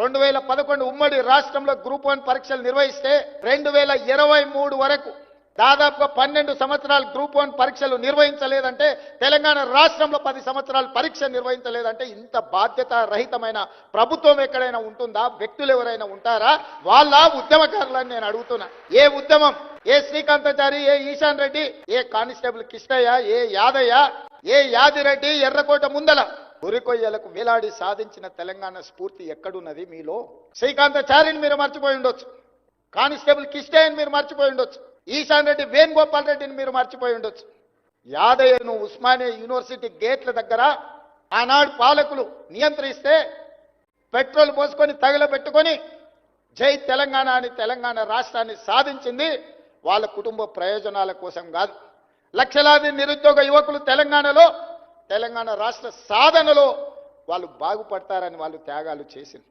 2011 ఉమ్మడి రాష్ట్రంలో గ్రూప్ 1 పరీక్షలు నిర్వహిస్తే 2023 వరకు దాదాపుగా 12 సంవత్సరాలు గ్రూప్ 1 పరీక్షలు నిర్వహించలేదంటే, తెలంగాణ రాష్ట్రంలో 10 సంవత్సరాలు పరీక్ష నిర్వహించలేదంటే ఇంత బాధ్యత రహితమైన ప్రభుత్వం ఎక్కడైనా ఉంటుందా? వ్యక్తులు ఎవరైనా ఉంటారా? వాళ్ళ ఉద్యమకారులని నేను అడుగుతున్నా. ఏ ఉద్యమం? ఏ శ్రీకాంతాచారి, ఏ ఈశాన్ రెడ్డి, ఏ కానిస్టేబుల్ కిష్టయ్య, ఏ యాదయ్య, ఏ యాదిరెడ్డి ఎర్రకోట ముందల ఉరికొయ్యలకు వేలాడి సాధించిన తెలంగాణ స్ఫూర్తి ఎక్కడున్నది మీలో? శ్రీకాంతాచారిని మీరు మర్చిపోయి ఉండొచ్చు, కానిస్టేబుల్ కిష్టయ్యని మీరు మర్చిపోయి ఉండొచ్చు, ఈశాన్ రెడ్డి, వేణుగోపాల్ రెడ్డిని మీరు మర్చిపోయి ఉండొచ్చు. యాదయ్యను ఉస్మానియా యూనివర్సిటీ గేట్ల దగ్గర ఆనాడు పాలకులు నియంత్రిస్తే పెట్రోల్ పోసుకొని తగలబెట్టుకొని జై తెలంగాణ అని తెలంగాణ రాష్ట్రాన్ని సాధించింది వాళ్ళ కుటుంబ ప్రయోజనాల కోసం కాదు. లక్షలాది నిరుద్యోగ యువకులు తెలంగాణ రాష్ట్ర సాధనలో వాళ్ళు బాగుపడతారని వాళ్ళు త్యాగాలు చేసింది.